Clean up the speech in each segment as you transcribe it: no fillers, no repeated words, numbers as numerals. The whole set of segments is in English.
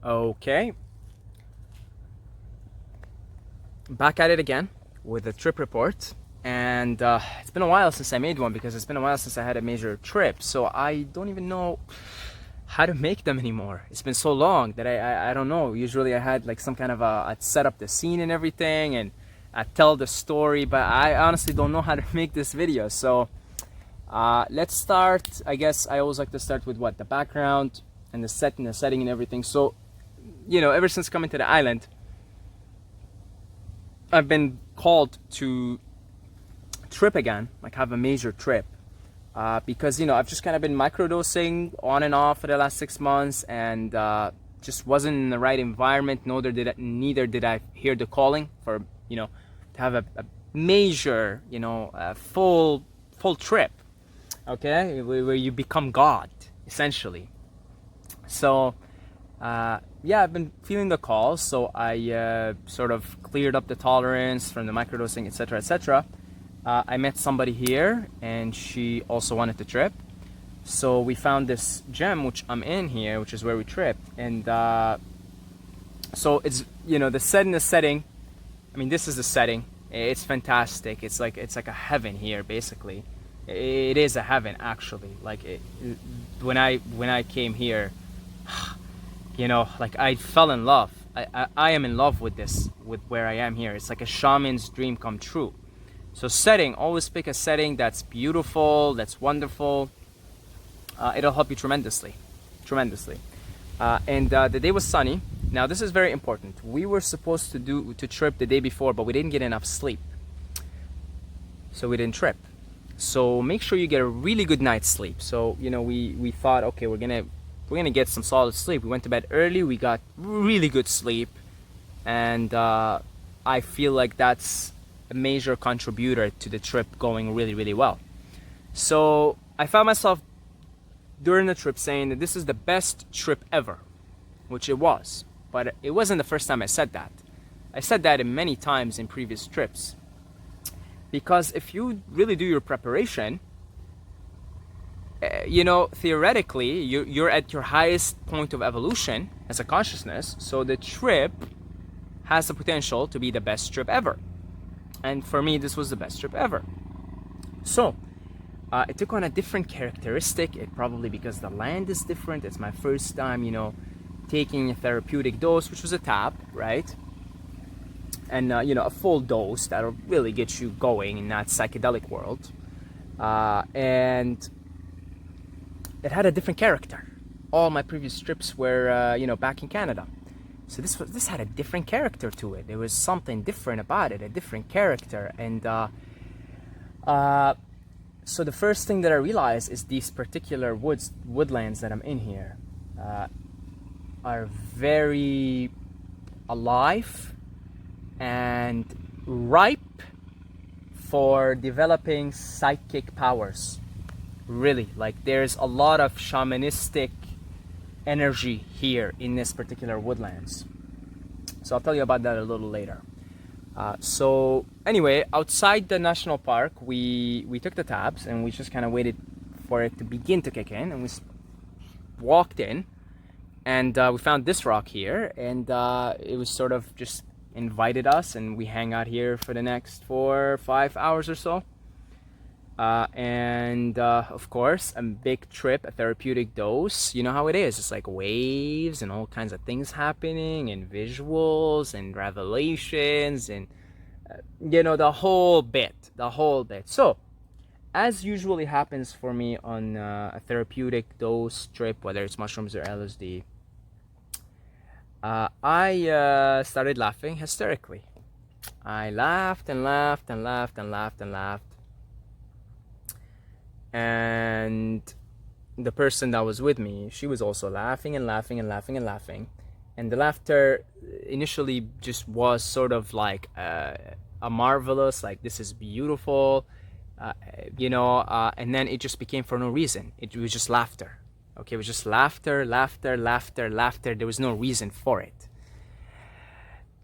Okay, back at it again with a trip report. And it's been a while since I made one because it's been a while since I had a major trip. So I don't even know how to make them anymore. It's been so long that I don't know. Usually I had like some kind of I'd set up the scene and everything and I'd tell the story, but I honestly don't know how to make this video. So let's start. I guess I always like to start with what? The background and the set and the setting and everything. So, ever since coming to the island, I've been called to trip again, like have a major trip, because I've just kind of been microdosing on and off for the last 6 months, and just wasn't in the right environment. Neither did I hear the calling for to have a major full trip, okay, where you become God essentially. So yeah, I've been feeling the calls, so I sort of cleared up the tolerance from the microdosing, etc., etc. I met somebody here, and she also wanted to trip. So we found this gem, which I'm in here, which is where we tripped. And so it's the setting. I mean, this is the setting. It's fantastic. It's like a heaven here, basically. It is a heaven, actually. Like when I came here, like I fell in love. I am in love with where I am here. It's like a shaman's dream come true. So setting, always pick a setting that's beautiful, that's wonderful. It'll help you tremendously. And the day was sunny. Now this is very important. We were supposed to trip the day before, but we didn't get enough sleep. So we didn't trip. So make sure you get a really good night's sleep. So we thought, okay, we're gonna get some solid sleep. We went to bed early. We got really good sleep, and I feel like that's a major contributor to the trip going really, really well. So I found myself during the trip saying that this is the best trip ever, which it was. But it wasn't the first time I said that. I said that in many times in previous trips. Because if you really do your preparation, theoretically, you're at your highest point of evolution as a consciousness. So the trip has the potential to be the best trip ever. And for me, this was the best trip ever. So it took on a different characteristic. It probably because the land is different. It's my first time, taking a therapeutic dose, which was a tab, right? And a full dose that'll really get you going in that psychedelic world. And it had a different character. All my previous trips were, back in Canada. So this had a different character to it. There was something different about it, a different character. And so the first thing that I realized is these particular woodlands that I'm in here are very alive and ripe for developing psychic powers. Really, like there's a lot of shamanistic energy here in this particular woodlands. So I'll tell you about that a little later. So anyway, outside the national park, we took the tabs and we just kind of waited for it to begin to kick in, and we walked in, and we found this rock here, and it was sort of just invited us, and we hang out here for the next 4 or 5 hours or so. And of course, a big trip, a therapeutic dose. You know how it is. It's like waves and all kinds of things happening, and visuals and revelations, and the whole bit. So, as usually happens for me on a therapeutic dose trip, whether it's mushrooms or LSD, I started laughing hysterically. I laughed and laughed and laughed and laughed and laughed. And the person that was with me, she was also laughing and laughing and laughing and laughing. And the laughter initially just was sort of like a marvelous, like this is beautiful, and then it just became for no reason. It was just laughter. Okay, it was just laughter, laughter, laughter, laughter. There was no reason for it.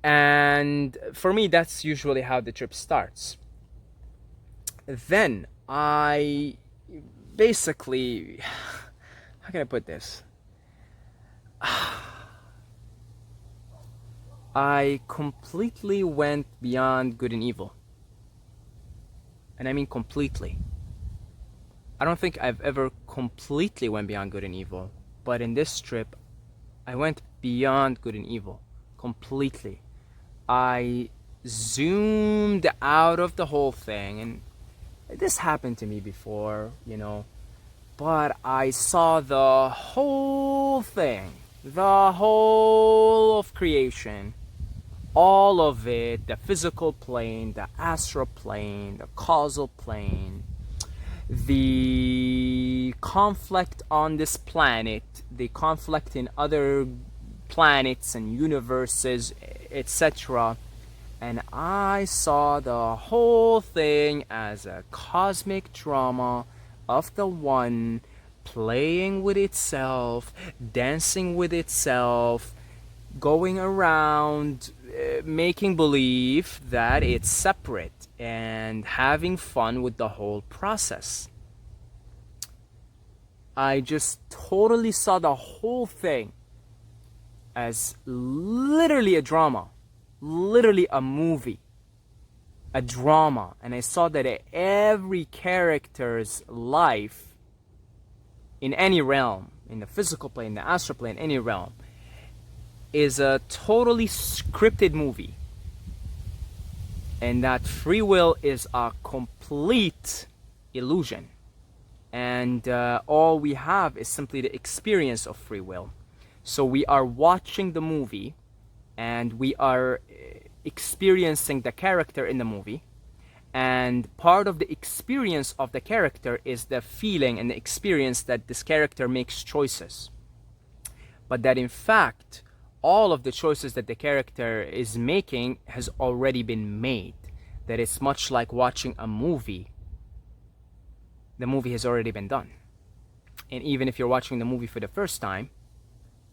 And for me, that's usually how the trip starts. Then I basically, how can I put this? I completely went beyond good and evil. And I mean completely. I don't think I've ever completely went beyond good and evil, but in this trip, I went beyond good and evil. Completely. I zoomed out of the whole thing, and this happened to me before, but I saw the whole thing, the whole of creation, all of it, the physical plane, the astral plane, the causal plane, the conflict on this planet, the conflict in other planets and universes, etc. And I saw the whole thing as a cosmic drama of the one playing with itself, dancing with itself, going around making believe that it's separate and having fun with the whole process. I just totally saw the whole thing as literally a drama, literally a movie, a drama. And I saw that every character's life in any realm, in the physical plane, the astral plane, any realm, is a totally scripted movie. And that free will is a complete illusion. And all we have is simply the experience of free will. So we are watching the movie and we are experiencing the character in the movie. And part of the experience of the character is the feeling and the experience that this character makes choices. But that in fact, all of the choices that the character is making has already been made. That it's much like watching a movie. The movie has already been done. And even if you're watching the movie for the first time,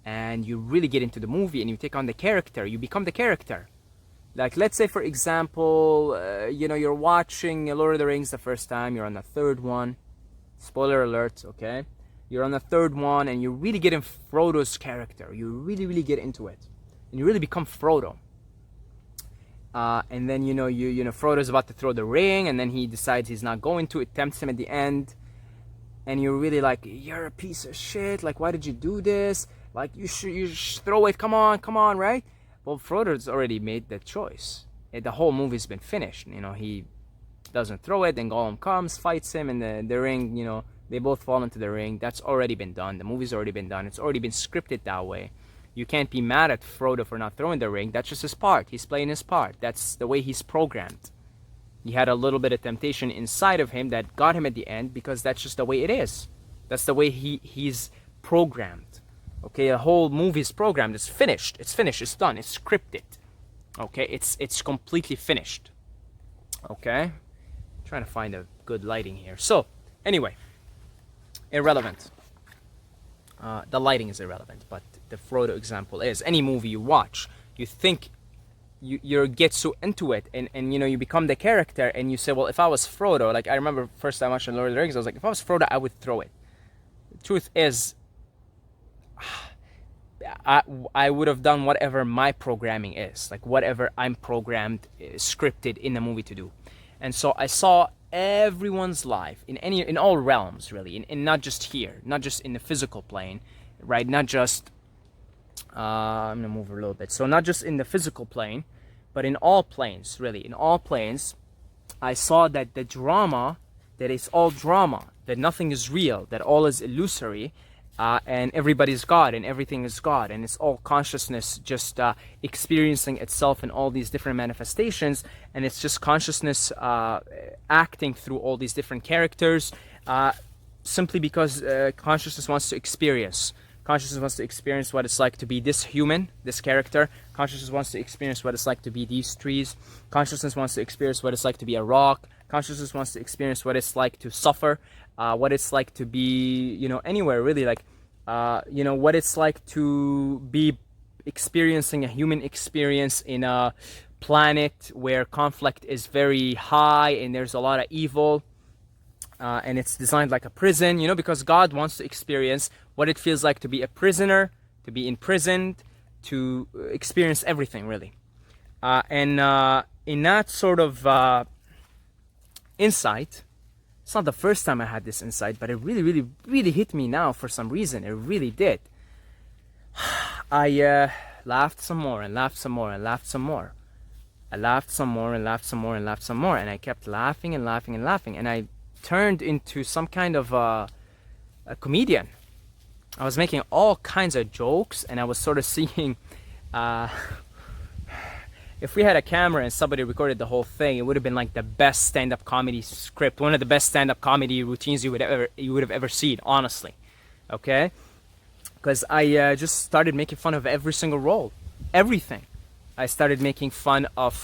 and you really get into the movie and you take on the character, you become the character. Like, let's say, for example, you're watching Lord of the Rings the first time, you're on the third one. Spoiler alert, okay? You're on the third one and you really get in Frodo's character. You really, really get into it. And you really become Frodo. And then, Frodo's about to throw the ring and then he decides he's not going to. It tempts him at the end. And you're really like, you're a piece of shit. Like, why did you do this? Like, you should throw it. Come on, right? Well, Frodo's already made that choice. The whole movie's been finished. He doesn't throw it. Then Gollum comes, fights him, and the ring, they both fall into the ring. That's already been done. The movie's already been done. It's already been scripted that way. You can't be mad at Frodo for not throwing the ring. That's just his part. He's playing his part. That's the way he's programmed. He had a little bit of temptation inside of him that got him at the end because that's just the way it is. That's the way he's programmed. Okay, a whole movie's programmed. It's finished. It's finished. It's done. It's scripted. Okay, it's completely finished. Okay, I'm trying to find a good lighting here. So, anyway. Irrelevant. The lighting is irrelevant, but the Frodo example is any movie you watch, you think you get so into it, and you become the character, and you say, well, if I was Frodo, like I remember first time watching Lord of the Rings, I was like, if I was Frodo, I would throw it. The truth is, I would have done whatever my programming is, like whatever I'm programmed, scripted in the movie to do. And so I saw everyone's life in all realms, really, in not just here, not just in the physical plane, right? Not just I'm gonna move a little bit. So not just in the physical plane, but in all planes, really, in all planes, I saw that the drama, that it's all drama, that nothing is real, that all is illusory, and everybody's God and everything is God, and it's all consciousness just experiencing itself in all these different manifestations, and it's just consciousness acting through all these different characters simply because consciousness wants to experience. Consciousness wants to experience what it's like to be this human, this character. Consciousness wants to experience what it's like to be these trees. Consciousness wants to experience what it's like to be a rock. Consciousness wants to experience what it's like to suffer, what it's like to be, anywhere really, like, what it's like to be experiencing a human experience in a planet where conflict is very high and there's a lot of evil. And it's designed like a prison, because God wants to experience what it feels like to be a prisoner, to be imprisoned, to experience everything, really. And in that sort of insight, it's not the first time I had this insight, but it really, really, really hit me now for some reason. It really did. I laughed some more and laughed some more and laughed some more. I laughed some more and laughed some more and laughed some more. And I kept laughing and laughing and laughing. And I turned into some kind of a comedian. I was making all kinds of jokes, and I was sort of seeing... if we had a camera and somebody recorded the whole thing, it would have been like the best stand-up comedy script, one of the best stand-up comedy routines you would have ever seen, honestly. Okay? Because I just started making fun of every single role, everything. I started making fun of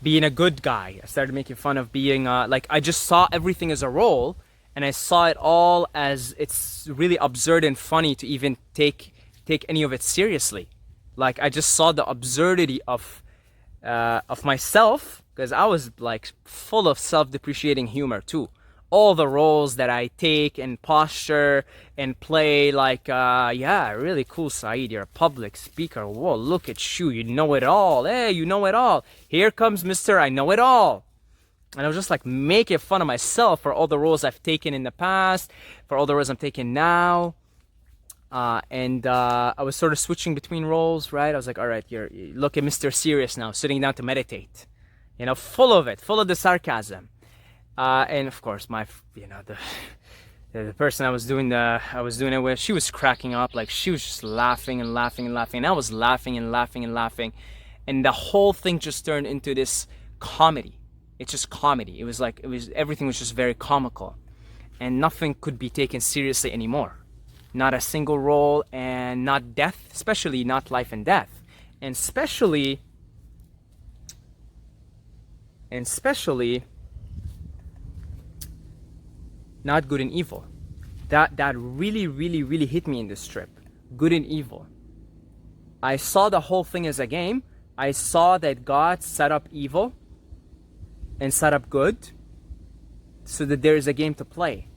being a good guy. I started making fun of being like, I just saw everything as a role, and I saw it all as it's really absurd and funny to even take any of it seriously. Like, I just saw the absurdity of myself, because I was like full of self-depreciating humor too. All the roles that I take and posture and play, like, yeah, really cool, Saeed, you're a public speaker. Whoa, look at you, you know it all. Hey, you know it all. Here comes Mr. I know it all. And I was just like making fun of myself for all the roles I've taken in the past, for all the roles I'm taking now. And I was sort of switching between roles, right? I was like, all right, look at Mr. Serious now, sitting down to meditate. You know, full of it, full of the sarcasm. And of course, the person I was doing it with, she was cracking up, like she was just laughing and laughing and laughing. And I was laughing and laughing and laughing. And the whole thing just turned into this comedy. It's just comedy. Everything was just very comical. And nothing could be taken seriously anymore. Not a single role, and not death, especially not life and death. And especially not good and evil. That really, really, really hit me in this trip. Good and evil. I saw the whole thing as a game. I saw that God set up evil and set up good so that there is a game to play.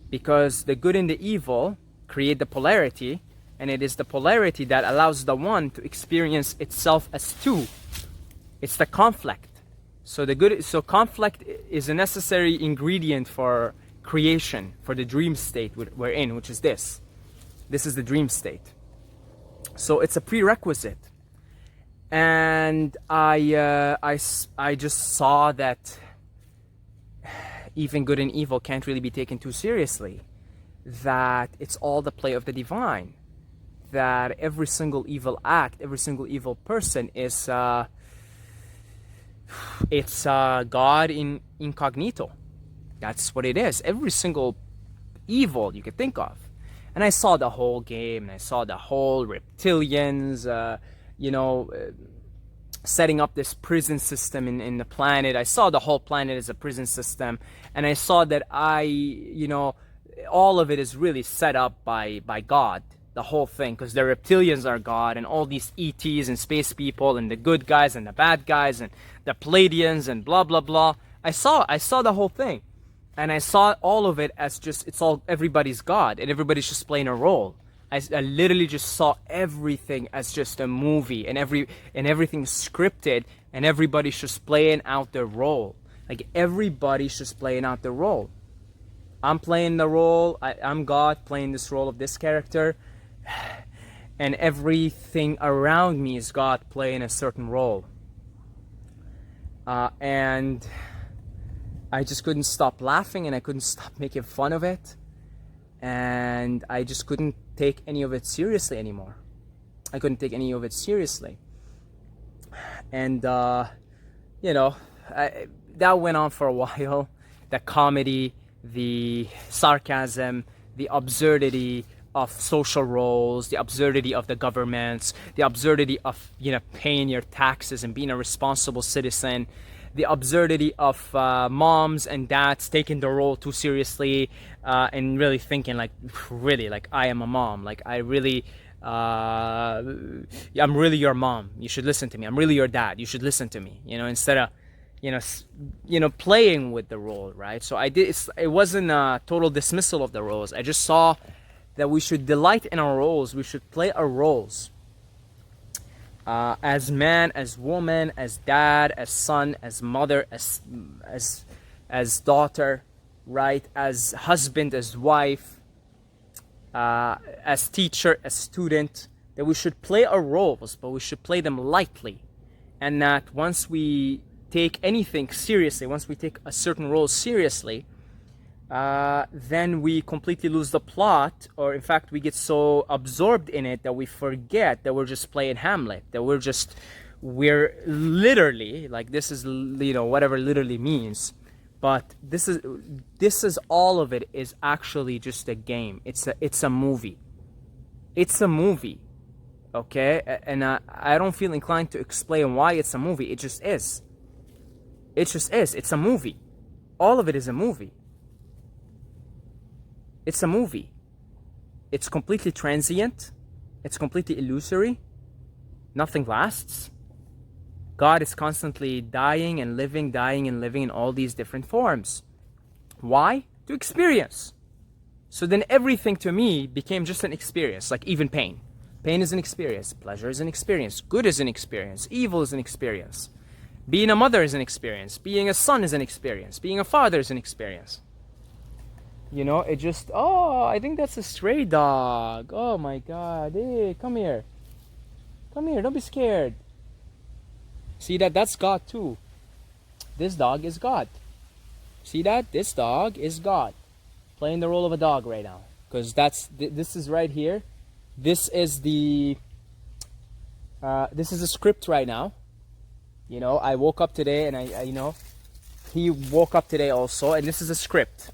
Because the good and the evil create the polarity, and it is the polarity that allows the one to experience itself as two. It's the conflict. So conflict is a necessary ingredient for creation, for the dream state we're in, which is this. This is the dream state. So it's a prerequisite. And I just saw that even good and evil can't really be taken too seriously. That it's all the play of the divine. That every single evil act, every single evil person is God in incognito. That's what it is. Every single evil you could think of. And I saw the whole game, and I saw the whole reptilians, setting up this prison system in the planet. I saw the whole planet as a prison system, and I saw that all of it is really set up by God, the whole thing, because the reptilians are God, and all these ETs and space people, and the good guys and the bad guys, and the Pleiadians and blah blah blah. I saw the whole thing, and I saw all of it as just everybody's God, and everybody's just playing a role. I literally just saw everything as just a movie, and everything's scripted, and everybody's just playing out their role. Like, everybody's just playing out the role. I'm playing the role, I'm God playing this role of this character, and everything around me is God playing a certain role. And I just couldn't stop laughing, and I couldn't stop making fun of it, and I just couldn't take any of it seriously anymore. I couldn't take any of it seriously. And, that went on for a while. The comedy, the sarcasm, the absurdity of social roles, the absurdity of the governments, the absurdity of paying your taxes and being a responsible citizen, the absurdity of moms and dads taking the role too seriously, and really thinking like I am a mom, like I'm really your mom, you should listen to me. I'm really your dad, you should listen to me, instead of playing with the role, right? So it wasn't a total dismissal of the roles. I just saw that we should delight in our roles. We should play our roles. as man, as woman, as dad, as son, as mother, as daughter, right? As husband, as wife, as teacher, as student, that we should play our roles, but we should play them lightly. And that once we take anything seriously, once we take a certain role seriously, then we completely lose the plot, or in fact we get so absorbed in it that we forget that we're just playing Hamlet, that we're literally, like, this is, whatever literally means, but this is all of it is actually just a game. It's a movie. It's a movie, okay? And I don't feel inclined to explain why it's a movie. It just is. It just is. It's a movie. All of it is a movie. It's a movie. It's completely transient. It's completely illusory. Nothing lasts. God is constantly dying and living in all these different forms. Why? To experience. So then everything to me became just an experience, like even pain. Pain is an experience. Pleasure is an experience. Good is an experience. Evil is an experience. Being a mother is an experience. Being a son is an experience. Being a father is an experience. It just, I think that's a stray dog. Oh my God. Hey, come here. Come here, don't be scared. See that's God too. This dog is God. See that? This dog is God. Playing the role of a dog right now. Because this is right here. This is the script right now. I woke up today and I he woke up today also, and this is a script.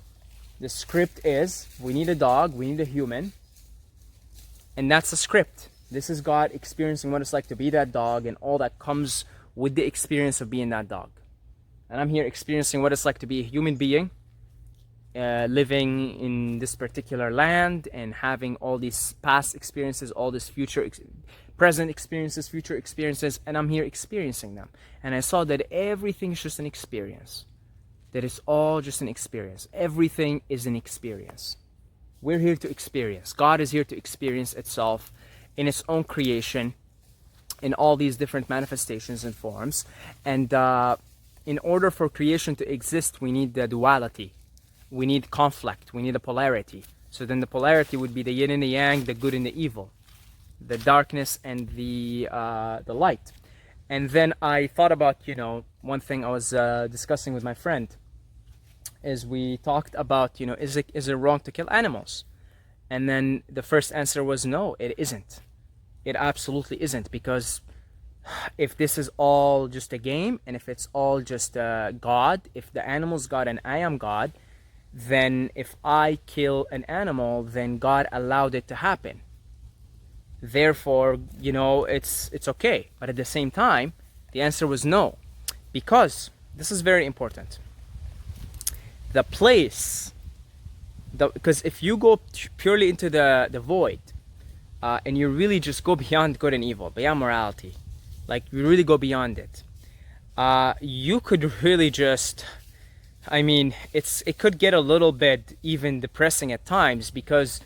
The script is, we need a dog, we need a human, and that's the script. This is God experiencing what it's like to be that dog and all that comes with the experience of being that dog. And I'm here experiencing what it's like to be a human being, living in this particular land and having all these past experiences, all this present experiences, future experiences, and I'm here experiencing them. And I saw that everything is just an experience. That it's all just an experience. Everything is an experience. We're here to experience. God is here to experience itself in its own creation, in all these different manifestations and forms. And in order for creation to exist, we need the duality. We need conflict. We need a polarity. So then the polarity would be the yin and the yang, the good and the evil, the darkness and the light. And then I thought about, one thing I was discussing with my friend is we talked about, is it wrong to kill animals? And then the first answer was no, it isn't. It absolutely isn't, because if this is all just a game, and if it's all just God, if the animal's God and I am God, then if I kill an animal, then God allowed it to happen. Therefore, it's okay. But at the same time, the answer was no, because this is very important. The place, because if you go purely into the void, and you really just go beyond good and evil, beyond morality, like you really go beyond it, you could really just, it could get a little bit even depressing at times, because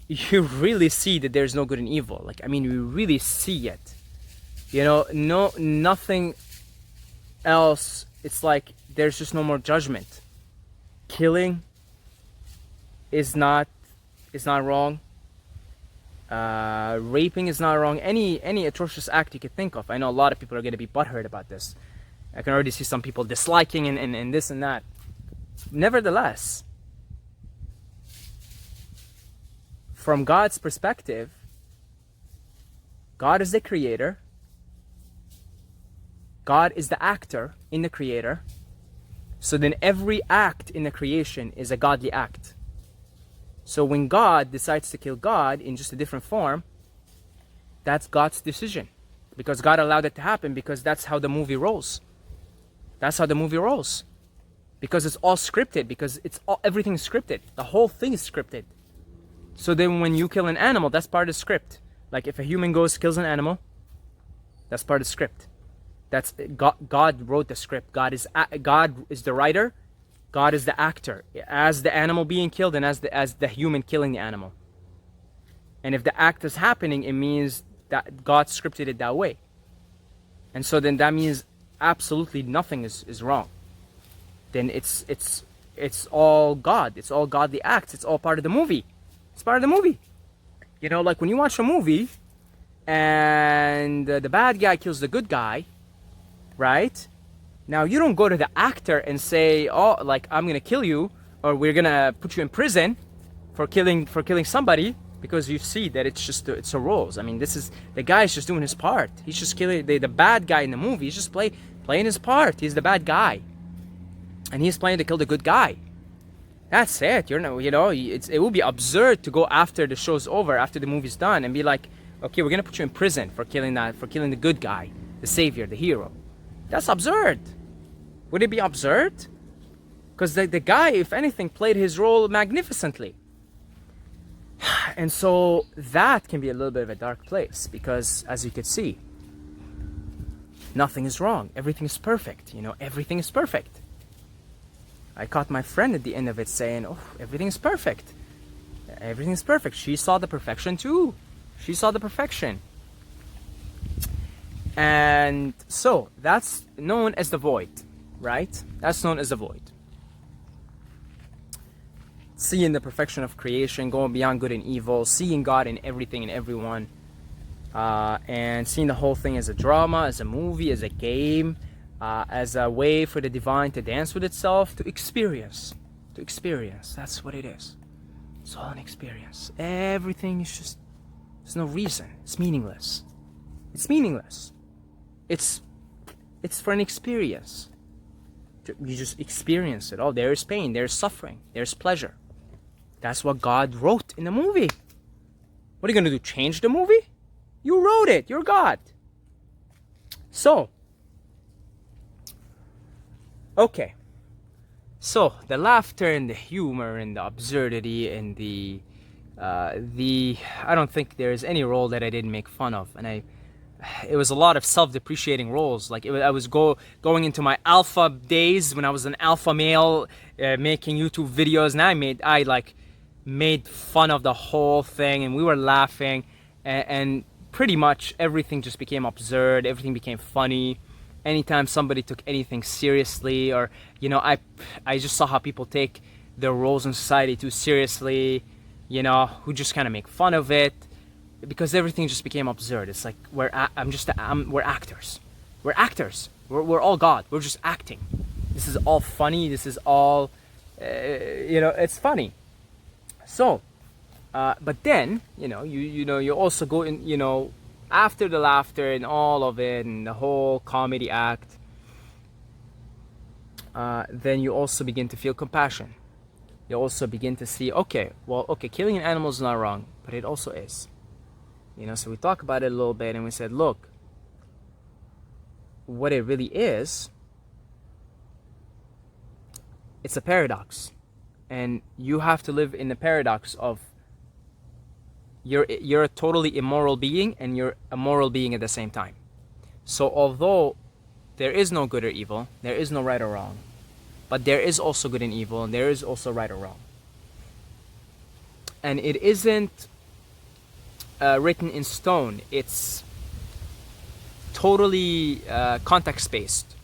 you really see that there's no good and evil. You really see it. Nothing else. It's like there's just no more judgment. Killing is not wrong. Raping is not wrong. Any atrocious act you could think of. I know a lot of people are going to be butthurt about this. I can already see some people disliking and this and that. Nevertheless, from God's perspective, God is the creator. God is the actor in the creator. So then every act in the creation is a godly act. So when God decides to kill God in just a different form, that's God's decision. Because God allowed it to happen, because that's how the movie rolls. That's how the movie rolls. Because it's all scripted, because everything's scripted. The whole thing is scripted. So then when you kill an animal, that's part of the script. Like if a human kills an animal, that's part of the script. That's God wrote the script. God is the writer. God is the actor, as the animal being killed and as the human killing the animal. And if the act is happening, it means that God scripted it that way. And so then that means absolutely nothing is wrong. Then it's all God. It's all godly acts. It's all part of the movie. It's part of the movie. You know, like when you watch a movie and the bad guy kills the good guy, right? Now you don't go to the actor and say, "Oh, like I'm gonna kill you," or "We're gonna put you in prison for killing somebody," because you see that it's a roles. I mean, this is the guy's just doing his part. He's just killing the bad guy in the movie. He's just playing his part. He's the bad guy, and he's playing to kill the good guy. That's it. It would be absurd to go after the show's over, after the movie's done, and be like, "Okay, we're gonna put you in prison for killing the good guy, the savior, the hero." That's absurd. Would it be absurd? Because the guy, if anything, played his role magnificently. And so that can be a little bit of a dark place, because as you could see, nothing is wrong. Everything is perfect. Everything is perfect. I caught my friend at the end of it saying, "Oh, everything is perfect. Everything is perfect." She saw the perfection too. She saw the perfection. And so that's known as the void, right? That's known as the void. Seeing the perfection of creation, going beyond good and evil, seeing God in everything and everyone, and seeing the whole thing as a drama, as a movie, as a game, as a way for the divine to dance with itself, to experience. That's what it is. It's all an experience. Everything is just, there's no reason. It's meaningless. It's for an experience. You just experience it. Oh, there's pain, there's suffering, there's pleasure. That's what God wrote in the movie. What are you going to do? Change the movie? You wrote it. You're God. So, okay. So, the laughter and the humor and the absurdity and the I don't think there is any role that I didn't make fun of. And it was a lot of self-depreciating roles. Like I was going into my alpha days when I was an alpha male, making YouTube videos, and I made fun of the whole thing, and we were laughing, and pretty much everything just became absurd. Everything became funny. Anytime somebody took anything seriously, or I just saw how people take their roles in society too seriously, who just kind of make fun of it. Because everything just became absurd. It's like we're actors. We're actors. We're all God. We're just acting. This is all funny. This is all, it's funny. So, but then you also go in, after the laughter and all of it and the whole comedy act. Then you also begin to feel compassion. You also begin to see, okay, killing an animal is not wrong, but it also is. So we talk about it a little bit, and we said, look, what it really is, it's a paradox. And you have to live in the paradox of you're a totally immoral being and you're a moral being at the same time. So although there is no good or evil, there is no right or wrong, but there is also good and evil, and there is also right or wrong. And it isn't written in stone. It's totally context-based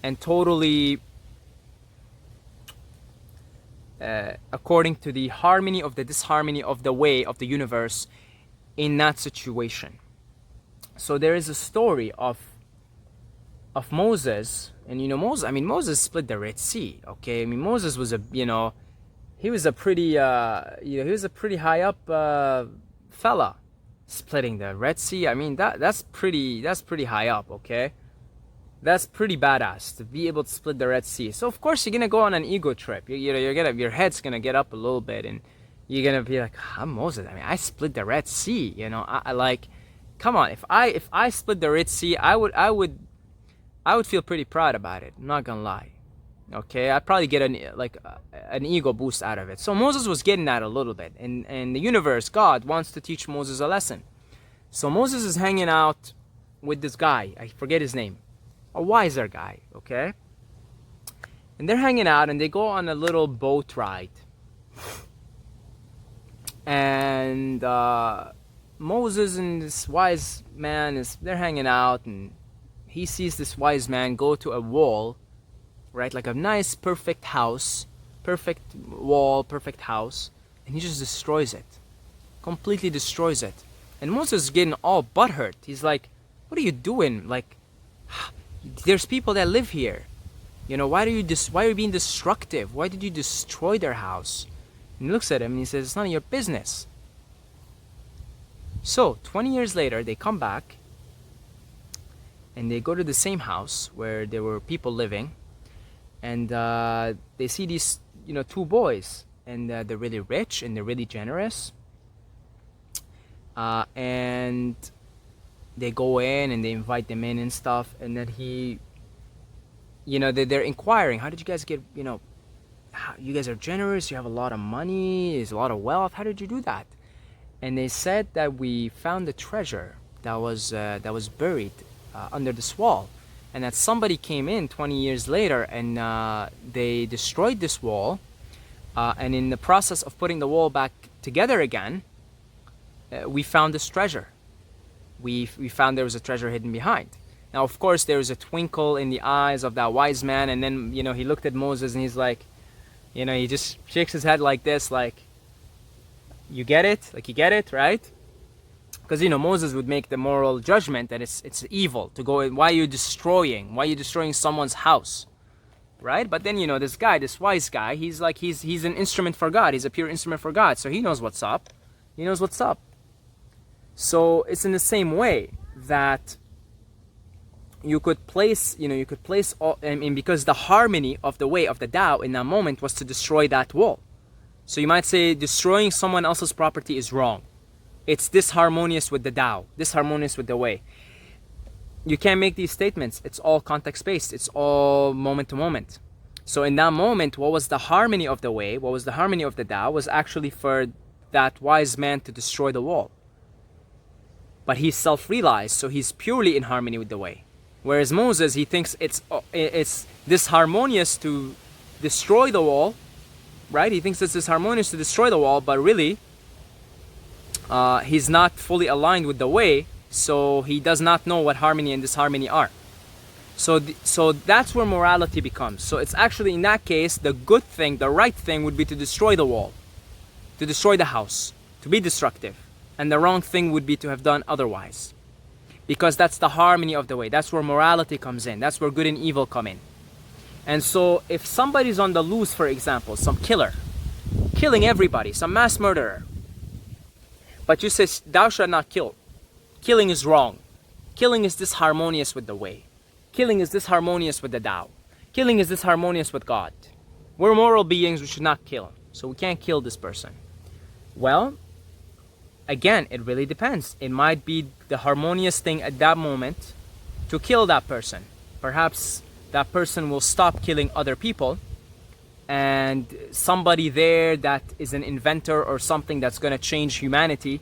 and totally according to the harmony of the disharmony of the way of the universe in that situation. So there is a story of Moses, and Moses split the Red Sea. Okay, Moses was he was a pretty high up fella. Splitting the Red Sea, that's pretty high up, okay? That's pretty badass to be able to split the Red Sea. So of course you're gonna go on an ego trip. Your head's gonna get up a little bit, and you're gonna be like, I'm Moses. I split the Red Sea. I like, come on. If I split the Red Sea, I would feel pretty proud about it. I'm not gonna lie. Okay, I'd probably get an ego boost out of it. So Moses was getting that a little bit, and the universe, God, wants to teach Moses a lesson. So Moses is hanging out with this guy, I forget his name, a wiser guy, okay? And they're hanging out, and they go on a little boat ride. And Moses and this wise man they're hanging out, and he sees this wise man go to a wall, right? Like a nice, perfect house, perfect wall, perfect house, and he just destroys it. Completely destroys it. And Moses is getting all butthurt. He's like, what are you doing? Like, there's people that live here. You know, why are you being destructive? Why did you destroy their house? And he looks at him and he says, it's none of your business. So 20 years later, they come back and they go to the same house where there were people living, and they see these, you know, two boys, and they're really rich and they're really generous, and they go in and they invite them in and stuff, and then he, you know, they're inquiring, how did you guys get, you know, you guys are generous, you have a lot of money, there's a lot of wealth, how did you do that? And they said that we found a treasure that was buried under this wall, and that somebody came in 20 years later and they destroyed this wall, and in the process of putting the wall back together again, we found this treasure. We found there was a treasure hidden behind. Now, of course, there was a twinkle in the eyes of that wise man, and then, you know, he looked at Moses and he's like, you know, he just shakes his head like this, like, you get it? Like, you get it, right? Because, you know, Moses would make the moral judgment that it's evil to go in. Why are you destroying? Why are you destroying someone's house? Right? But then, you know, this guy, this wise guy, he's like, he's an instrument for God. He's a pure instrument for God. So he knows what's up. He knows what's up. So it's in the same way that you could place, you know, all, I mean, because the harmony of the way of the Tao in that moment was to destroy that wall. So you might say destroying someone else's property is wrong. It's disharmonious with the Tao, disharmonious with the way. You can't make these statements. It's all context-based. It's all moment to moment. So in that moment, what was the harmony of the way, what was the harmony of the Tao, was actually for that wise man to destroy the wall. But he's self-realized, so he's purely in harmony with the way. Whereas Moses, he thinks it's disharmonious to destroy the wall, right? He thinks it's disharmonious to destroy the wall, but really, he's not fully aligned with the way, so he does not know what harmony and disharmony are. So that's where morality becomes. So it's actually, in that case, the good thing, the right thing would be to destroy the wall, to destroy the house, to be destructive. And the wrong thing would be to have done otherwise. Because that's the harmony of the way. That's where morality comes in. That's where good and evil come in. And so if somebody's on the loose, for example, some killer, killing everybody, some mass murderer, but you say, thou shalt not kill. Killing is wrong. Killing is disharmonious with the way. Killing is disharmonious with the Tao. Killing is disharmonious with God. We're moral beings, we should not kill. So we can't kill this person. Well, again, it really depends. It might be the harmonious thing at that moment to kill that person. Perhaps that person will stop killing other people, and somebody there that is an inventor or something that's going to change humanity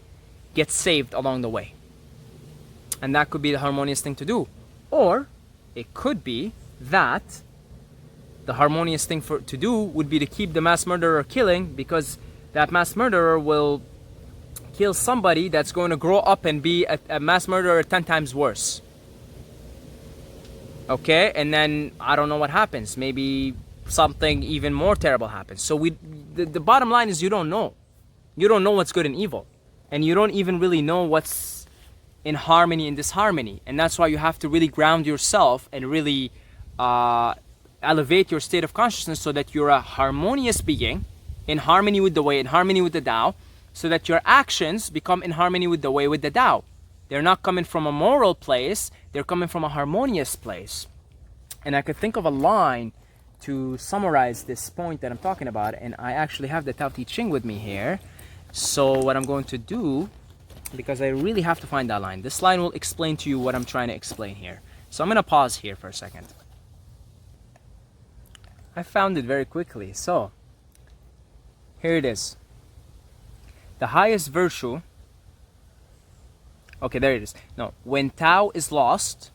gets saved along the way. And that could be the harmonious thing to do. Or it could be that the harmonious thing to do would be to keep the mass murderer killing, because that mass murderer will kill somebody that's going to grow up and be a mass murderer 10 times worse. Okay, and then I don't know what happens. Maybe something even more terrible happens. So the bottom line is, you don't know. You don't know what's good and evil. And you don't even really know what's in harmony and disharmony. And that's why you have to really ground yourself and really elevate your state of consciousness so that you're a harmonious being, in harmony with the way, in harmony with the Tao, so that your actions become in harmony with the way, with the Tao. They're not coming from a moral place, they're coming from a harmonious place. And I could think of a line to summarize this point that I'm talking about, and I actually have the Tao Te Ching with me here. So what I'm going to do, because I really have to find that line, this line will explain to you what I'm trying to explain here. So I'm going to pause here for a second. I found it very quickly. So here it is. The highest virtue, okay, there it is. No, when Tao is lost,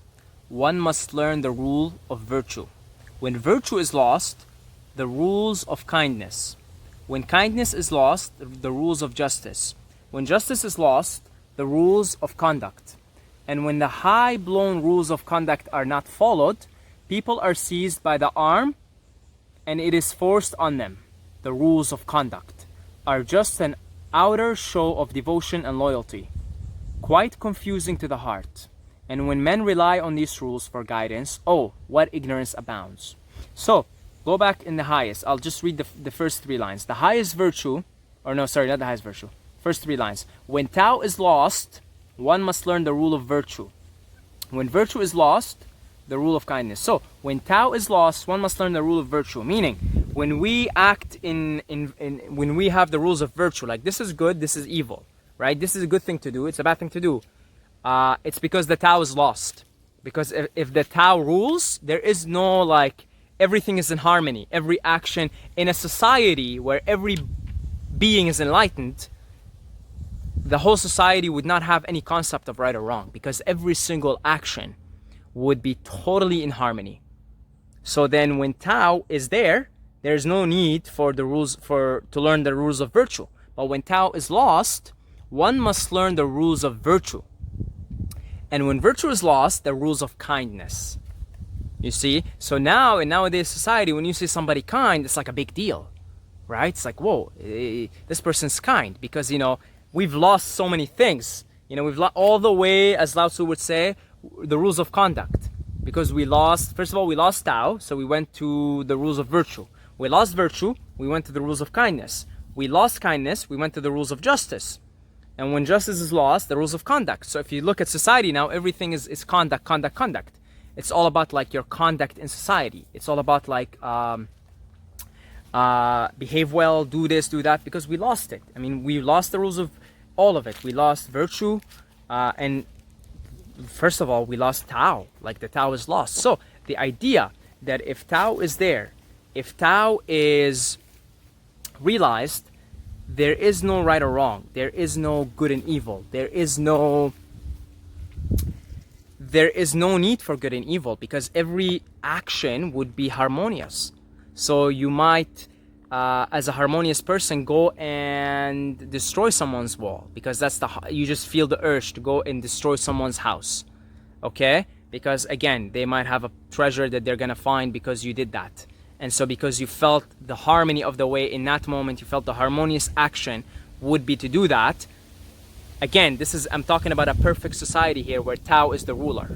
one must learn the rule of virtue. When virtue is lost, the rules of kindness. When kindness is lost, the rules of justice. When justice is lost, the rules of conduct. And when the high-blown rules of conduct are not followed, people are seized by the arm and it is forced on them. The rules of conduct are just an outer show of devotion and loyalty, quite confusing to the heart. And when men rely on these rules for guidance, oh, what ignorance abounds. So, go back in the highest. I'll just read the first 3 lines. The highest virtue, or no, sorry, not the highest virtue. First 3 lines. When Tao is lost, one must learn the rule of virtue. When virtue is lost, the rule of kindness. So, when Tao is lost, one must learn the rule of virtue. Meaning, when we act when we have the rules of virtue, like this is good, this is evil, right? This is a good thing to do, it's a bad thing to do. It's because the Tao is lost. Because if the Tao rules, there is no like, everything is in harmony. Every action in a society where every being is enlightened, the whole society would not have any concept of right or wrong, because every single action would be totally in harmony. So then when Tao is there, there's no need for the rules to learn the rules of virtue. But when Tao is lost, one must learn the rules of virtue. And when virtue is lost, the rules of kindness. You see? So now, in nowadays society, when you see somebody kind, it's like a big deal, right? It's like, whoa, this person's kind. Because, we've lost so many things. We've lost all the way, as Lao Tzu would say, the rules of conduct. Because we lost, first of all, we lost Tao, so we went to the rules of virtue. We lost virtue, we went to the rules of kindness. We lost kindness, we went to the rules of justice. And when justice is lost, the rules of conduct. So if you look at society now, everything is conduct, conduct, conduct. It's all about like your conduct in society. It's all about like behave well, do this, do that, because we lost it. I mean, we lost the rules of all of it. We lost virtue, and first of all, we lost Tao. Like the Tao is lost. So the idea that if Tao is there, if Tao is realized, there is no right or wrong. There is no good and evil. There is no need for good and evil, because every action would be harmonious. So you might, as a harmonious person, go and destroy someone's wall, because you just feel the urge to go and destroy someone's house. Okay? Because again, they might have a treasure that they're gonna find because you did that. And so because you felt the harmony of the way in that moment, you felt the harmonious action would be to do that. Again, I'm talking about a perfect society here where Tao is the ruler.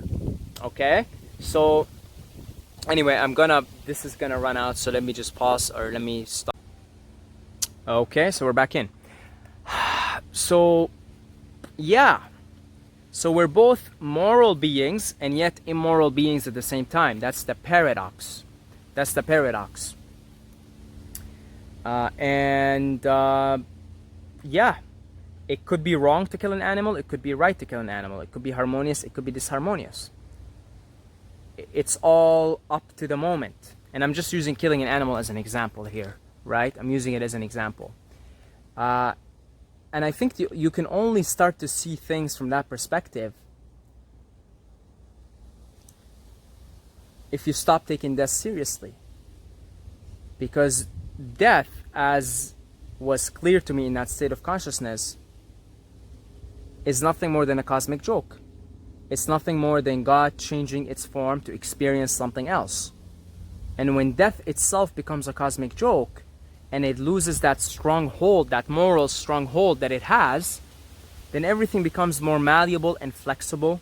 Okay? So anyway, this is gonna run out, so let me just pause, or let me stop. Okay, so we're back in. So yeah. So we're both moral beings and yet immoral beings at the same time. That's the paradox. That's the paradox. Yeah, it could be wrong to kill an animal. It could be right to kill an animal. It could be harmonious. It could be disharmonious. It's all up to the moment. And I'm just using killing an animal as an example here, right? I'm using it as an example. And I think you can only start to see things from that perspective if you stop taking death seriously. Because death, as was clear to me in that state of consciousness, is nothing more than a cosmic joke. It's nothing more than God changing its form to experience something else. And when death itself becomes a cosmic joke, and it loses that stronghold, that moral stronghold that it has, then everything becomes more malleable and flexible.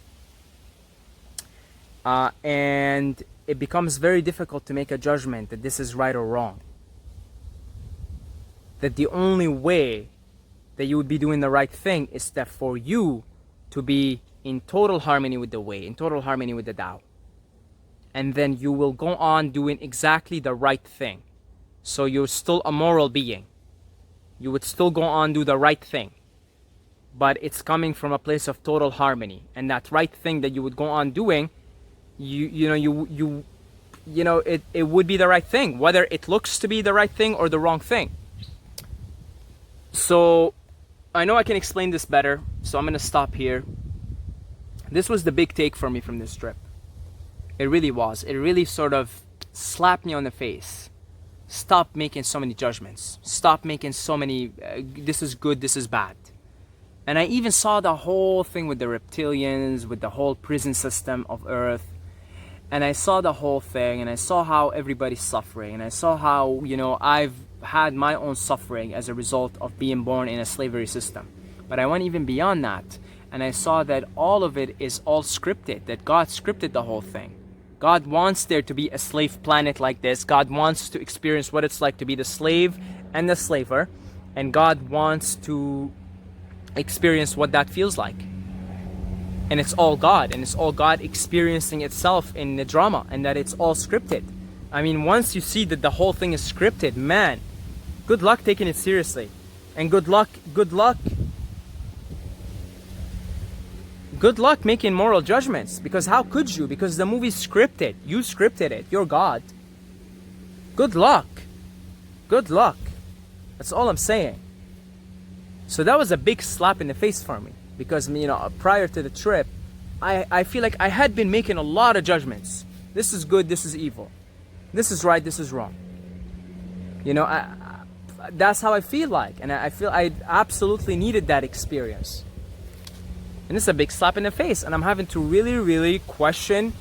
And it becomes very difficult to make a judgment that this is right or wrong. That the only way that you would be doing the right thing is that for you to be in total harmony with the way, in total harmony with the Tao. And then you will go on doing exactly the right thing. So you're still a moral being. You would still go on do the right thing. But it's coming from a place of total harmony. And that right thing that you would go on doing, it would be the right thing, whether it looks to be the right thing or the wrong thing. So I know I can explain this better, so I'm going to stop here. This was the big take for me from this trip. It really was. It really sort of slapped me on the face. Stop making so many judgments. Stop making so many, this is good, this is bad. And I even saw the whole thing with the reptilians, with the whole prison system of Earth. And I saw the whole thing, and I saw how everybody's suffering, and I saw how, you know, I've had my own suffering as a result of being born in a slavery system. But I went even beyond that, and I saw that all of it is all scripted, that God scripted the whole thing. God wants there to be a slave planet like this. God wants to experience what it's like to be the slave and the slaver, and God wants to experience what that feels like. And it's all God, and it's all God experiencing itself in the drama, and that it's all scripted. I mean, once you see that the whole thing is scripted, man, good luck taking it seriously. And good luck making moral judgments, because how could you? Because the movie's scripted. You scripted it. You're God. Good luck. Good luck. That's all I'm saying. So that was a big slap in the face for me. Because, you know, prior to the trip, I feel like I had been making a lot of judgments. This is good, this is evil. This is right, this is wrong. You know, that's how I feel like. And I feel I absolutely needed that experience. And it's a big slap in the face. And I'm having to really, really question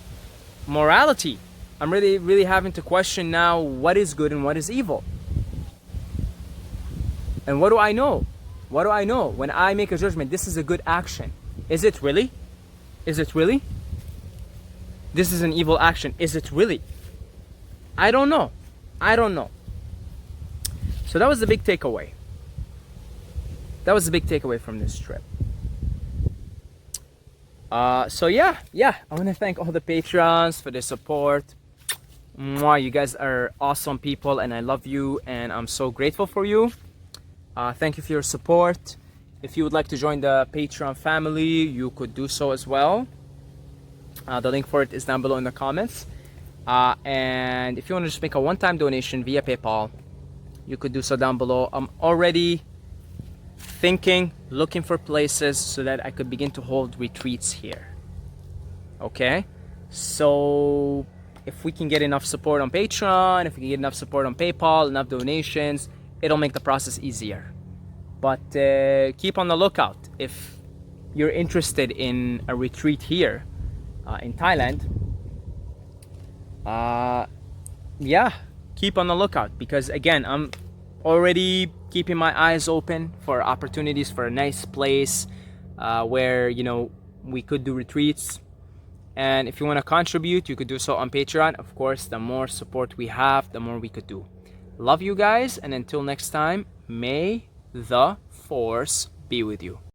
morality. I'm really, really having to question now what is good and what is evil. And what do I know? What do I know when I make a judgment? This is a good action. Is it really? Is it really? This is an evil action. Is it really? I don't know. I don't know. So that was the big takeaway. That was the big takeaway from this trip. So yeah, I want to thank all the patrons for their support. Mwah, you guys are awesome people, and I love you, and I'm so grateful for you. Thank you for your support. If you would like to join the Patreon family, you could do so as well. The link for it is down below in the comments. And if you want to just make a one-time donation via PayPal, you could do so down below. I'm already looking for places so that I could begin to hold retreats here. Okay? So if we can get enough support on Patreon, if we can get enough support on PayPal, enough donations, it'll make the process easier. But keep on the lookout. If you're interested in a retreat here in Thailand, yeah, keep on the lookout. Because again, I'm already keeping my eyes open for opportunities for a nice place where, you know, we could do retreats. And if you want to contribute, you could do so on Patreon. Of course, the more support we have, the more we could do. Love you guys, and until next time, may the force be with you.